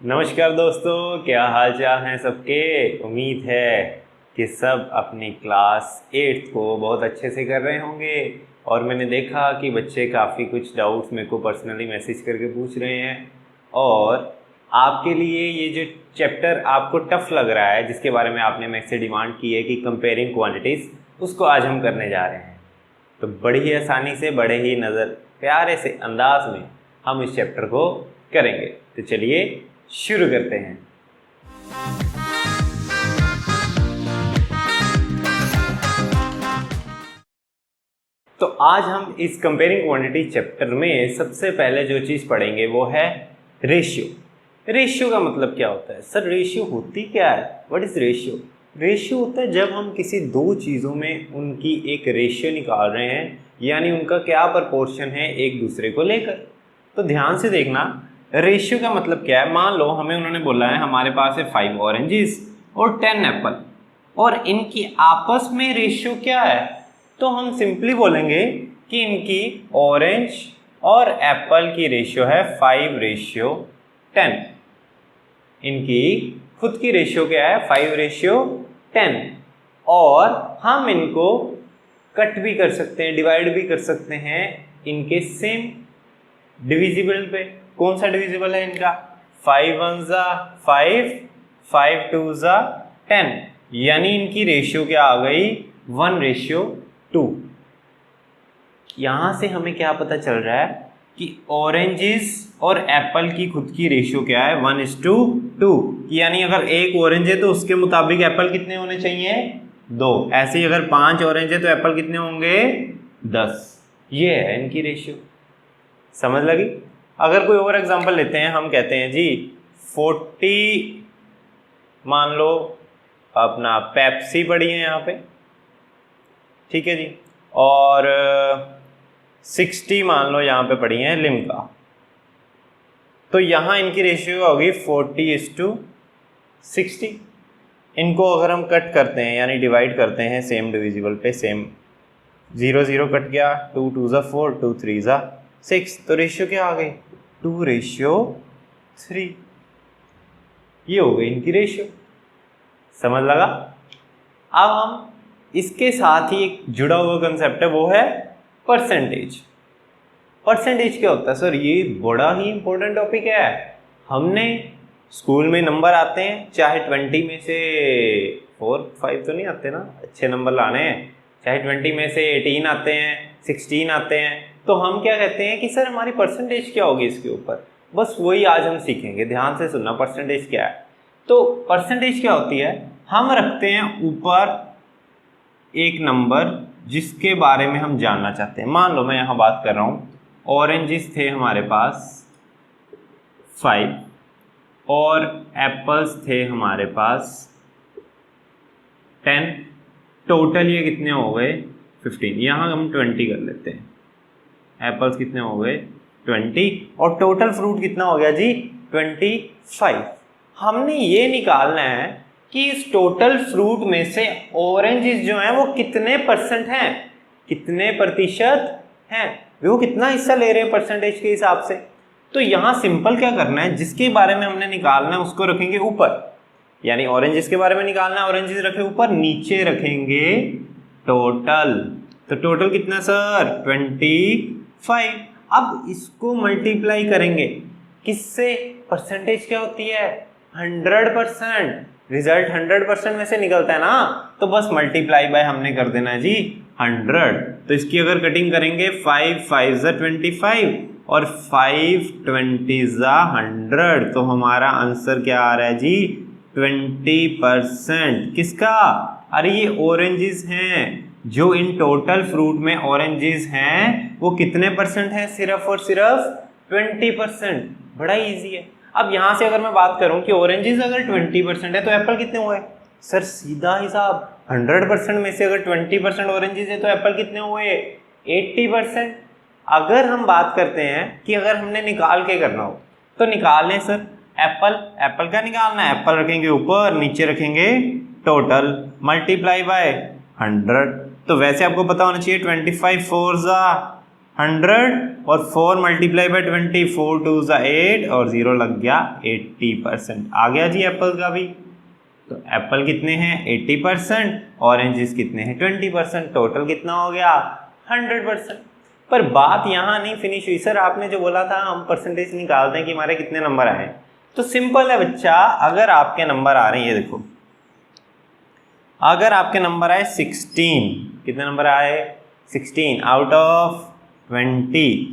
नमस्कार दोस्तों, क्या हाल चाल हैं सबके। उम्मीद है कि सब अपनी क्लास 8th को बहुत अच्छे से कर रहे होंगे। और मैंने देखा कि बच्चे काफ़ी कुछ डाउट्स मेरे को पर्सनली मैसेज करके पूछ रहे हैं। और आपके लिए ये जो चैप्टर आपको टफ लग रहा है, जिसके बारे में आपने मेरे से डिमांड की है कि कंपेयरिंग क्वांटिटीज़, उसको आज हम करने जा रहे हैं। तो बड़ी ही आसानी से, बड़े ही प्यारे से अंदाज में हम इस चैप्टर को करेंगे। तो चलिए शुरू करते हैं। तो आज हम इस कंपेयरिंग क्वांटिटी चैप्टर में सबसे पहले जो चीज़ पढ़ेंगे वो है रेशियो। रेशियो का मतलब क्या होता है? सर रेशियो होती क्या है? What is ratio? रेशियो होता है जब हम किसी दो चीज़ों में उनकी एक रेशियो निकाल रहे हैं, यानी उनका क्या प्रपोर्शन है एक दूसरे को लेकर। तो ध्यान से देखना, रेशियो का मतलब क्या है। मान लो हमें उन्होंने बोला है हमारे पास है 5 ऑरेंजेस और 10 एप्पल, और इनकी आपस में रेशियो क्या है? तो हम सिंपली बोलेंगे कि इनकी ऑरेंज और एप्पल की रेशियो है 5:10। इनकी खुद की रेशियो क्या है? 5:10। और हम इनको कट भी कर सकते हैं, डिवाइड भी कर सकते हैं इनके सेम डिविजिबल पे। कौन सा डिविजिबल है इनका? 5 1 जा 5, 5 2 जा 10, यानी इनकी रेशियो क्या आ गई? 1:2। यहां से हमें क्या पता चल रहा है कि ऑरेंजेस और एप्पल की खुद की रेशियो क्या है? 1:2। यानी अगर एक ऑरेंज है तो उसके मुताबिक एप्पल कितने होने चाहिए? 2। ऐसे ही अगर 5 ऑरेंज है तो एप्पल कितने होंगे? 10। ये है इनकी रेशियो। समझ लगी? अगर कोई और एग्जांपल लेते हैं, हम कहते हैं जी 40, मान लो अपना पेप्सी पड़ी है यहाँ पे, ठीक है जी, और 60 मान लो यहाँ पे पड़ी है लिम्का। तो यहाँ इनकी रेशियो होगी 40:60। इनको अगर हम कट करते हैं यानी डिवाइड करते हैं सेम डिविजिबल पे, सेम 0 0 कट गया, 2 2 जा 4, 2 3 जा 6, तो रेशियो क्या आ गई? 2:3। ये हो गई इनकी रेशियो। समझ लगा? अब हम इसके साथ ही एक जुड़ा हुआ कंसेप्ट है, वो है परसेंटेज। परसेंटेज क्या होता है? सर ये बड़ा ही इंपॉर्टेंट टॉपिक है। हमने स्कूल में नंबर आते हैं, चाहे 20 में से 4 5 तो नहीं आते ना, अच्छे नंबर लाने हैं, चाहे 20 में से 18 आते हैं, 16 आते हैं, तो हम क्या कहते हैं कि सर हमारी परसेंटेज क्या होगी इसके ऊपर। बस वही आज हम सीखेंगे। ध्यान से सुनना, परसेंटेज क्या है। तो परसेंटेज क्या होती है? हम रखते हैं ऊपर एक नंबर जिसके बारे में हम जानना चाहते हैं। मान लो मैं यहाँ बात कर रहा हूँ, ऑरेंजेस थे हमारे पास 5 और एप्पल्स थे हमारे पास 10। टोटल ये कितने हो गए? 15। यहाँ हम 20 कर लेते हैं। एप्पल्स कितने हो गए? 20। और टोटल फ्रूट कितना हो गया जी? 25। हमने ये निकालना है कि इस टोटल फ्रूट में से ऑरेंजेस जो हैं वो कितने परसेंट हैं, कितने प्रतिशत हैं, वो कितना हिस्सा ले रहे हैं परसेंटेज के हिसाब से। तो यहाँ सिंपल क्या करना है, जिसके बारे में हमने निकालना है उसको रखेंगे ऊपर, यानी ऑरेंजेस के बारे में निकालना है, ऑरेंजेस रखे ऊपर, नीचे रखेंगे टोटल। तो टोटल कितना सर? 25। अब इसको मल्टीप्लाई करेंगे किससे? परसेंटेज क्या होती है? 100%। रिजल्ट 100% में से निकलता है ना, तो बस मल्टीप्लाई बाय हमने कर देना है जी 100। तो इसकी अगर कटिंग करेंगे 5 5 जा 25 और 5 20 जा 100, तो हमारा आंसर क्या आ रहा है जी? 20%। किसका? अरे ये ऑरेंजेस हैं, जो इन टोटल फ्रूट में ऑरेंजेस हैं वो कितने परसेंट हैं? सिर्फ और सिर्फ 20%। बड़ा इजी है। अब यहाँ से अगर मैं बात करूँ कि ऑरेंजेस अगर 20% है तो एप्पल कितने हुए? सर सीधा हिसाब, 100% में से अगर 20% ऑरेंजेस है तो एप्पल कितने हुए? 80%। अगर हम बात करते हैं कि अगर हमने निकाल के करना हो तो निकाल लें सर। एप्पल का निकालना है, एप्पल रखेंगे ऊपर, नीचे रखेंगे टोटल, मल्टीप्लाई बाय 100। तो वैसे आपको पता होना चाहिए 25 4 जा 100 और 4 मल्टीप्लाई बाई 20, 4 2 8 और 0 लग गया 80%। आ गया जी एप्पल का भी। तो एप्पल कितने हैं 80%, ऑरेंजेस कितने हैं 20%, टोटल कितना हो गया 100%। पर बात यहाँ नहीं फिनिश हुई सर, आपने जो बोला था हम परसेंटेज निकालते हैं कि हमारे कितने नंबर आए। तो सिंपल है बच्चा, अगर आपके नंबर आ रहे हैं, ये देखो अगर आपके नंबर आए 16, कितने नंबर आए 16 आउट ऑफ 20,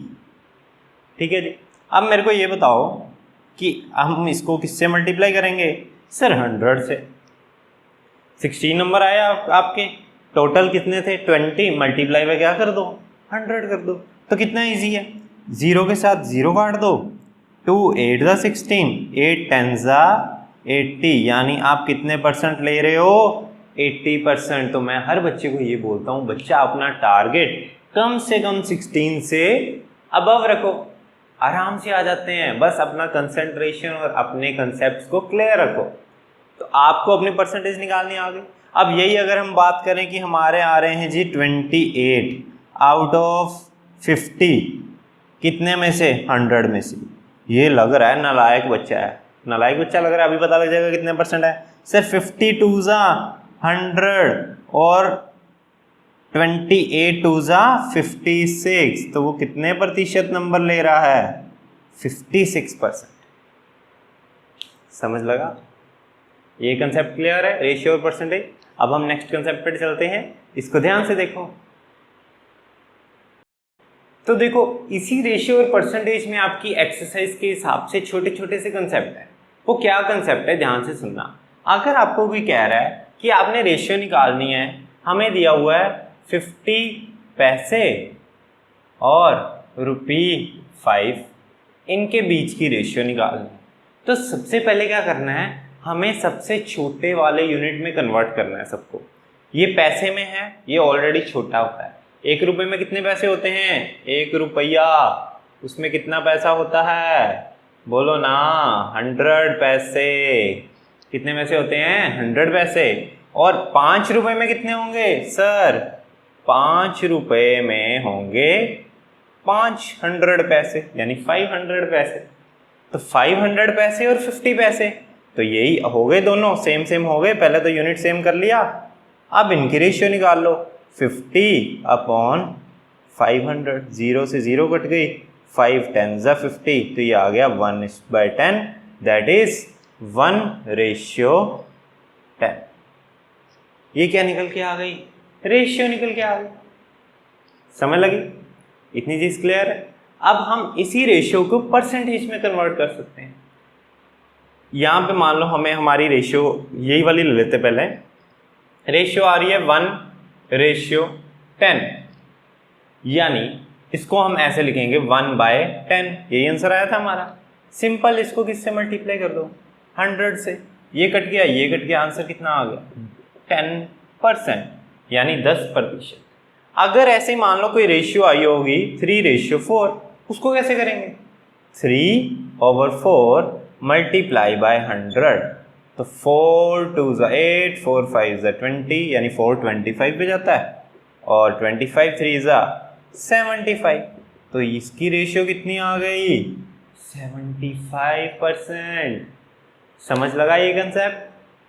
ठीक है जी। अब मेरे को ये बताओ कि हम इसको किससे मल्टीप्लाई करेंगे सर 100 से। 16 नंबर आए आपके, टोटल कितने थे 20, मल्टीप्लाई में क्या कर दो 100 कर दो। तो कितना इजी है, 0 के साथ 0 काट दो, 2 8 ज़ा 16, 8 10 ज़ा 80, यानी आप कितने परसेंट ले रहे हो 80%। तो मैं हर बच्चे को ये बोलता हूँ बच्चा अपना टारगेट कम से कम 16 से अबव रखो, आराम से आ जाते हैं। बस अपना कंसंट्रेशन और अपने कंसेप्ट को क्लियर रखो तो आपको अपनी परसेंटेज निकालनी आ गई। अब यही अगर हम बात करें कि हमारे आ रहे हैं जी 28 आउट ऑफ 50, कितने में से 100 में से। ये लग रहा है नालायक बच्चा है, नालायक बच्चा लग रहा है, अभी पता लग जाएगा कितने परसेंट है सर। 52 ज़ा 100 और 28 2 ज़ा 56, तो वो कितने प्रतिशत नंबर ले रहा है 56%। समझ लगा, ये कंसेप्ट क्लियर है रेशियो और परसेंटेज। अब हम नेक्स्ट कंसेप्ट पर चलते हैं, इसको ध्यान से देखो। तो देखो इसी रेशियो और परसेंटेज में आपकी एक्सरसाइज के हिसाब से छोटे छोटे से कंसेप्ट है। वो क्या कंसेप्ट है ध्यान से सुनना। अगर आपको कोई कह रहा है कि आपने रेशियो निकालनी है, हमें दिया हुआ है 50 पैसे और ₹5, इनके बीच की रेशियो निकालनी है। तो सबसे पहले क्या करना है, हमें सबसे छोटे वाले यूनिट में कन्वर्ट करना है सबको। ये पैसे में है, ये ऑलरेडी छोटा होता है। 1 रुपये में कितने पैसे होते हैं 1 रुपया, उसमें कितना पैसा होता है बोलो ना 100 पैसे। कितने पैसे होते हैं 100 पैसे। और 5 रुपये में कितने होंगे सर 5 रुपये में होंगे 500 पैसे, यानी 500 पैसे। तो 500 पैसे और 50 पैसे, तो यही हो गए, दोनों सेम सेम हो गए। पहले तो यूनिट सेम कर लिया, अब इनकी रेशियो निकाल लो। 50 अपॉन 500, 0 से 0 कट गई, 5 10 ज़ा 50, तो ये आ गया 1/10, दैट इज 1:10। ये क्या निकल के आ गई रेशियो निकल के आ गई। समझ लगी, इतनी चीज क्लियर है। अब हम इसी रेशियो को परसेंटेज में कन्वर्ट कर सकते हैं। यहां पे मान लो हमें हमारी रेशियो यही वाली ले लेते, पहले रेशियो आ रही है 1:10, यानी इसको हम ऐसे लिखेंगे 1/10। यही आंसर आया था हमारा। सिंपल, इसको किससे मल्टीप्लाई कर दो 100 से, ये कट गया ये कट गया, आंसर कितना आ गया 10%, यानी 10%। अगर ऐसे मान लो कोई रेशियो आई होगी 3:4, उसको कैसे करेंगे 3/4 मल्टीप्लाई बाय 100, तो 4 2 ज़ा 8, 4 5 ज़ा 20, यानी 425 पे जाता है, और 25 3 ज़ा 75, तो इसकी रेशियो कितनी आ गई 75%। समझ लगा ये कंसेप्ट,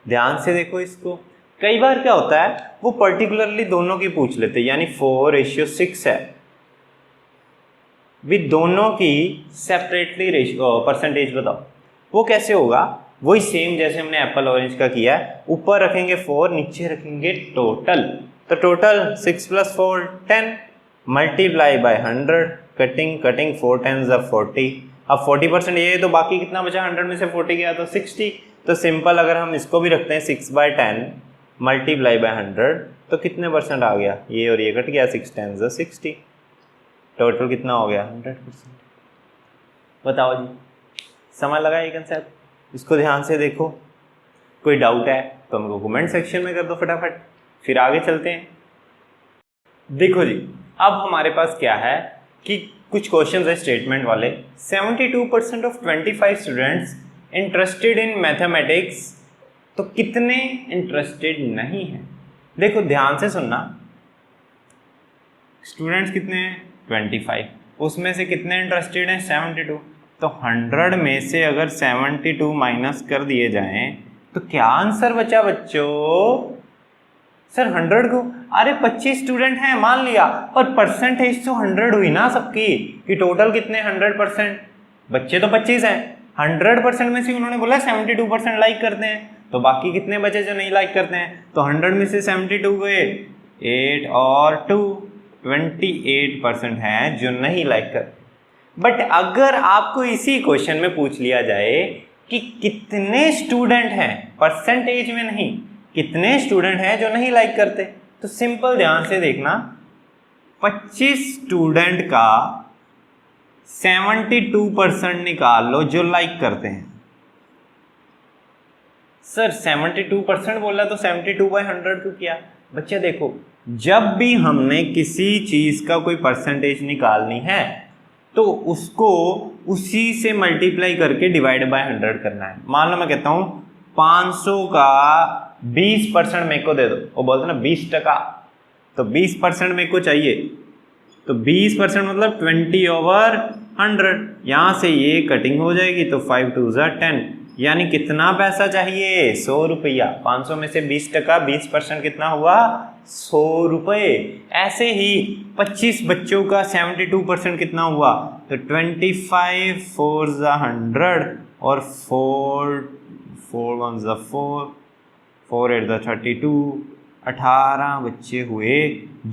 ध्यान से देखो इसको। कई बार क्या होता है वो पर्टिकुलरली दोनों की पूछ लेते हैं, यानी 4:6 है, विद दोनों की सेपरेटली रेशियो परसेंटेज बताओ। वो कैसे होगा, वही सेम जैसे हमने एप्पल ऑरेंज का किया है, ऊपर रखेंगे 4, नीचे रखेंगे टोटल, तो total 6 + 4 10 multiply by 100, cutting cutting 4 10 ज़ा 40। अब 40% ये है, तो बाकी कितना बचा 100 में से 40 गया तो 60। तो सिंपल अगर हम इसको भी रखते हैं 6/10 मल्टीप्लाई बाय 100, तो कितने परसेंट आ गया, ये और ये कट गया, 6 10 ज़ा 60, टोटल कितना हो गया 100%। बताओ जी, समझ लगा ये कंसेप्ट, इसको ध्यान से देखो। कोई डाउट है तो हमको कमेंट सेक्शन में कर दो फटाफट, फिर आगे चलते हैं। देखो जी, अब हमारे पास क्या है कि कुछ क्वेश्चन है स्टेटमेंट वाले। 72% of 25 students interested in mathematics, तो कितने इंटरेस्टेड नहीं हैं। देखो ध्यान से सुनना, स्टूडेंट्स कितने हैं 25, उसमें से कितने इंटरेस्टेड हैं 72। तो 100 में से अगर 72 माइनस कर दिए जाएं तो क्या आंसर बचा बच्चों? सर 100 को, अरे 25 स्टूडेंट हैं मान लिया, पर परसेंटेज तो 100 हुई ना सबकी, कि टोटल कितने 100%, बच्चे तो 25 हैं, 100% में से उन्होंने बोला 72% लाइक करते हैं, तो बाकी कितने बचे जो नहीं लाइक करते हैं? तो 100 में से 72 गए, 8 और 2, 28% हैं जो नहीं लाइक करते। बट अगर आपको इसी क्वेश्चन में पूछ लिया जाए कि कितने स्टूडेंट हैं, परसेंटेज में नहीं, कितने स्टूडेंट हैं जो नहीं लाइक करते, तो सिंपल ध्यान से देखना, 25 स्टूडेंट का 72% निकाल लो जो लाइक करते हैं। सर 72% बोला तो 72/100 क्यों किया? बच्चे देखो, जब भी हमने किसी चीज का कोई परसेंटेज निकालनी है तो उसको उसी से मल्टीप्लाई करके डिवाइड बाय 100 करना है। मान लो मैं कहता हूं 500 का 20% मेरे को दे दो, वो बोलते ना 20%, तो 20% मेरे को चाहिए, तो 20% मतलब 20/100, यहां से ये कटिंग हो जाएगी, तो 5 2 10, यानी कितना पैसा चाहिए? 100 रुपया। 500 में से 20%, 20% कितना हुआ? 100 रुपये। ऐसे ही 25 बच्चों का 72% कितना हुआ? तो 25 4 100 और 4 1 4, 4 8 32, 18 बच्चे हुए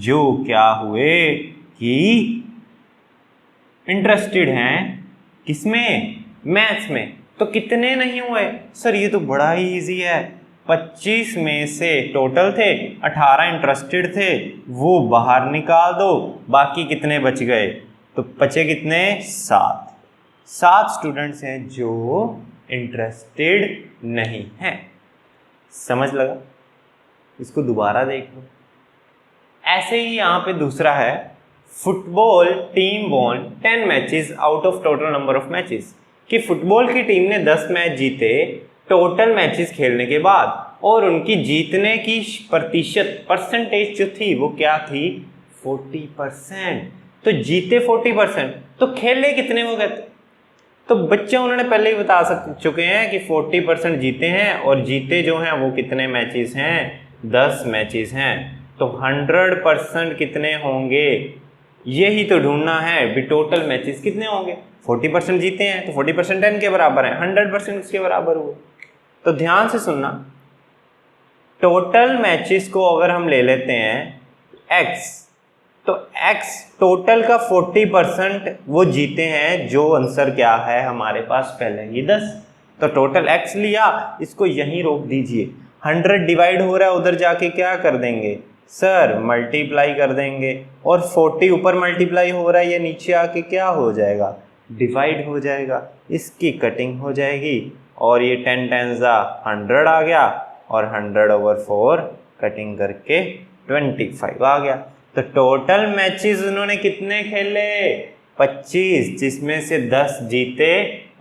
जो क्या हुए कि इंटरेस्टेड हैं किसमें? मैथ्स में। तो कितने नहीं हुए? सर ये तो बड़ा ही इजी है, 25 में से टोटल थे, 18 इंटरेस्टेड थे, वो बाहर निकाल दो, बाकी कितने बच गए? तो बचे कितने? 7 स्टूडेंट्स हैं जो इंटरेस्टेड नहीं हैं। समझ लगा? इसको दोबारा देख लो। ऐसे ही यहां पे दूसरा है, football team von 10 matches out of total number of matches, कि फुटबॉल की टीम ने 10 मैच जीते टोटल मैचेस खेलने के बाद, और उनकी जीतने की प्रतिशत परसेंटेज जो थी वो क्या थी? 40%। तो जीते 40%, तो खेले कितने वो कहते? तो बच्चे उन्होंने पहले ही बता चुके हैं कि 40% जीते हैं, और जीते जो हैं वो कितने मैचेस हैं? 10 मैचेस हैं। तो 100% कितने होंगे? यही तो ढूंढना है भी, टोटल मैचेस कितने होंगे? 40% जीते हैं तो 40% 10 के बराबर है, 100% इसके बराबर हुआ। तो ध्यान से सुनना, टोटल मैचेस को अगर हम ले लेते हैं x, तो x टोटल का 40% वो जीते हैं, जो आंसर क्या है हमारे पास पहले ही 10, तो टोटल x लिया, इसको यहीं रोक दीजिए। 100 डिवाइड हो रहा है, उधर जाके क्या कर देंगे सर? मल्टीप्लाई कर देंगे, और 40 ऊपर मल्टीप्लाई हो रहा है, ये नीचे आके क्या हो जाएगा? डिवाइड हो जाएगा, इसकी कटिंग हो जाएगी, और ये 10 10 100 आ गया, और 100/4 कटिंग करके 25 आ गया। तो टोटल मैचेस उन्होंने कितने खेले? 25, जिसमें से 10 जीते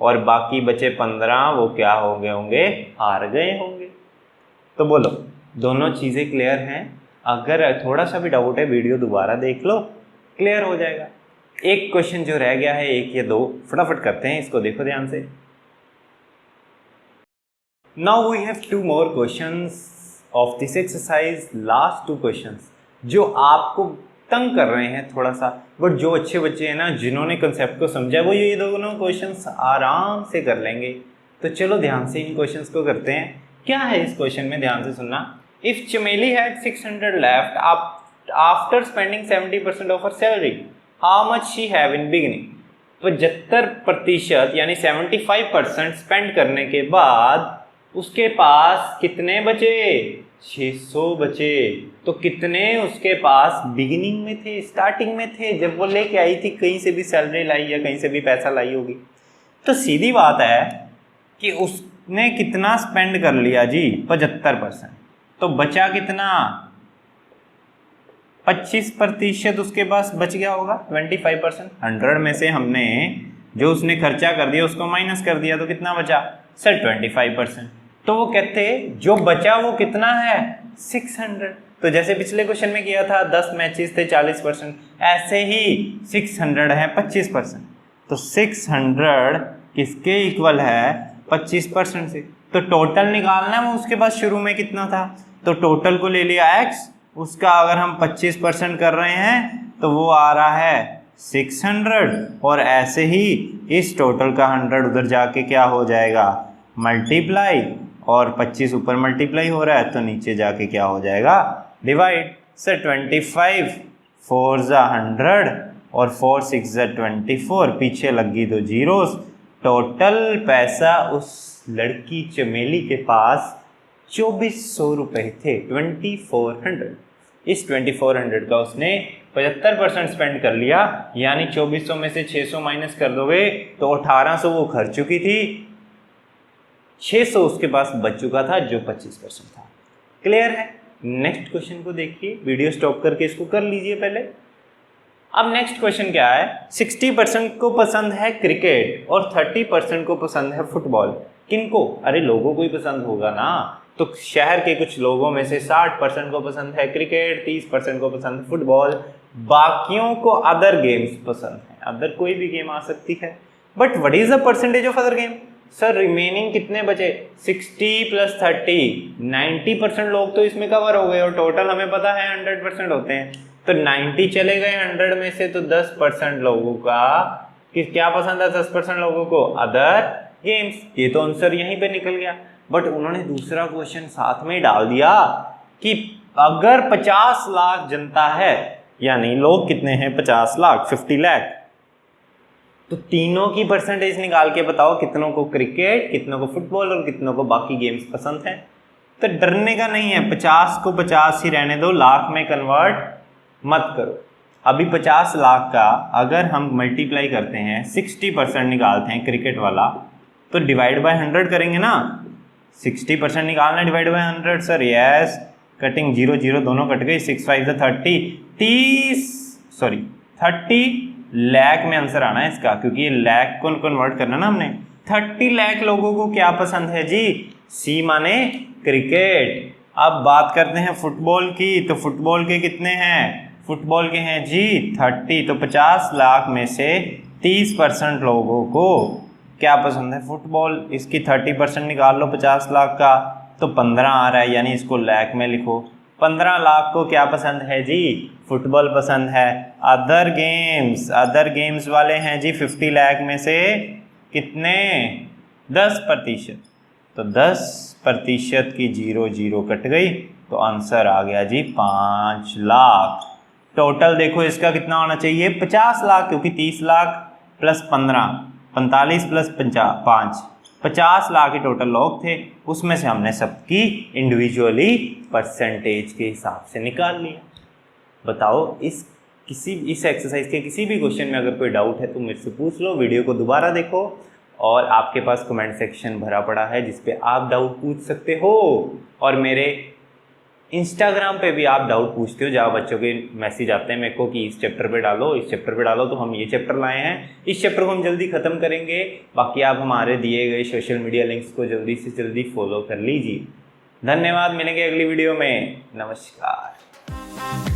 और बाकी बचे 15, वो क्या हो गए होंगे? हार गए होंगे। तो बोलो, दोनों चीज़ें क्लियर हैं? अगर थोड़ा सा भी डाउट है वीडियो दोबारा देख लो, क्लियर हो जाएगा। एक क्वेश्चन जो रह गया है, एक या दो, फटाफट करते हैं, इसको देखो ध्यान से। Now we have 2 more questions of this exercise, last 2 questions जो आपको तंग कर रहे हैं थोड़ा सा, बट जो अच्छे बच्चे हैं ना, जिन्होंने कंसेप्ट को समझा, वो ये दोनों क्वेश्चंस आराम से कर लेंगे। तो चलो ध्यान से इन क्वेश्चंस को करते हैं। क्या है इस क्वेश्चन में? ध्यान से सुनना। इफ चमेली had 600 left after spending 70% of her salary, how much she have in beginning? 75% यानी 75% स्पेंड करने के बाद उसके पास कितने बचे? 600 बचे। तो कितने उसके पास बिगिनिंग में थे, स्टार्टिंग में थे, जब वो लेके आई थी, कहीं से भी सैलरी लाई या कहीं से भी पैसा लाई होगी। तो सीधी बात है कि उसने कितना स्पेंड कर लिया जी? 75%। तो बचा कितना? 25% उसके पास बच गया होगा, 25%। 100 में से हमने जो उसने खर्चा कर दिया उसको माइनस कर दिया, तो कितना बचा सर? 25%। तो वो कहते जो बचा वो कितना है? 600। तो जैसे पिछले क्वेश्चन में किया था 10 मैचेस थे 40%, ऐसे ही 600 है 25%। तो 600 किसके इक्वल है 25% से। तो टोटल निकालना है, वो उसके पास शुरू में कितना था, तो टोटल को ले लिया x, उसका अगर हम 25% कर रहे हैं तो वो आ रहा है 600, और ऐसे ही इस टोटल का 100 उधर जाके क्या हो जाएगा मल्टीप्लाई, और 25 ऊपर मल्टीप्लाई हो रहा है तो नीचे जाके क्या हो जाएगा डिवाइड। सर 25 4 ज़ा 100 और 4 6 ज़ा 24, पीछे लगी दो जीरोस। टोटल पैसा उस लड़की चमेली के पास 2400 रुपये थे, 2400। इस 2400 का उसने 75% स्पेंड कर लिया, यानी 2400 में से 600 माइनस कर दोगे तो 1800 वो खर्च चुकी थी, 600 उसके पास बच चुका था जो 25% था। क्लियर है? नेक्स्ट क्वेश्चन को देखिए, वीडियो स्टॉप करके इसको कर लीजिए पहले। अब नेक्स्ट क्वेश्चन क्या है, 60% को पसंद है क्रिकेट और 30% को पसंद है फुटबॉल। किनको? अरे लोगों को ही पसंद होगा ना। तो शहर के कुछ लोगों में से 60% को पसंद है क्रिकेट, 30% को पसंद है फुटबॉल, बाकियों को अदर गेम्स पसंद है। अदर कोई भी गेम आ सकती है, but what is the percentage of other game? Sir remaining कितने बचे? 60 + 30, 90% लोग तो इसमें कवर हो गए, और टोटल हमें पता है 100% होते हैं। तो 90 चले गए 100 में से, तो 10% लोगों का क्या पसंद है? 10% लोगों को अदर गेम्स। ये तो आंसर यहीं पे निकल गया। बट उन्होंने दूसरा क्वेश्चन साथ में डाल दिया कि अगर 50 लाख जनता है, यानी लोग कितने हैं 50 लाख, 50 लाख, तो तीनों की परसेंटेज निकाल के बताओ कितनों को क्रिकेट, कितनों को फुटबॉल और कितनों को बाकी गेम्स पसंद है। तो डरने का नहीं है, 50 को 50 ही रहने दो, लाख में कन्वर्ट मत करो। अभी 50 लाख का अगर हम मल्टीप्लाई करते हैं, 60% निकालते हैं क्रिकेट वाला, तो डिवाइड बाय 100 करेंगे ना। 60% निकालना divide by 100 sir, yes. Cutting 0 0 दोनों कट गई, 6 5 30 लाख में आंसर आना है इसका, क्योंकि ये लाख को कन्वर्ट करना ना हमने। 30 लाख लोगों को क्या पसंद है जी? सी माने क्रिकेट। अब बात करते हैं फुटबॉल की, तो फुटबॉल के कितने हैं? फुटबॉल के हैं जी 30। तो 50 लाख में से 30% लोगों को क्या पसंद है? फुटबॉल। इसकी 30% निकाल लो 50 लाख का, तो 15 आ रहा है, यानी इसको लाख में लिखो। 15 लाख को क्या पसंद है जी? फुटबॉल पसंद है। अदर गेम्स वाले हैं जी 50 लाख में से कितने? 10%। तो 10% की 0 0 कट गई, तो आंसर आ गया जी 5 लाख। टोटल देखो इसका कितना होना चाहिए? 50 लाख, क्योंकि 30 लाख + 15 45 + 5 50 लाख ही टोटल लोग थे। उसमें से हमने सबकी इंडिविजुअली परसेंटेज के हिसाब से निकाल लिया। बताओ इस एक्सरसाइज के किसी भी क्वेश्चन में अगर कोई डाउट है तो मेरे से पूछ लो, वीडियो को दोबारा देखो, और आपके पास कमेंट सेक्शन भरा पड़ा है जिस पे आप डाउट पूछ सकते हो। और मेरे इंस्टाग्राम पे भी आप डाउट पूछते हो, जहाँ बच्चों के मैसेज आते हैं मेरे को कि इस चैप्टर पे डालो, इस चैप्टर पे डालो, तो हम ये चैप्टर लाए हैं। इस चैप्टर को हम जल्दी ख़त्म करेंगे। बाकी आप हमारे दिए गए सोशल मीडिया लिंक्स को जल्दी से जल्दी फॉलो कर लीजिए। धन्यवाद, मिलेंगे अगली वीडियो में। नमस्कार।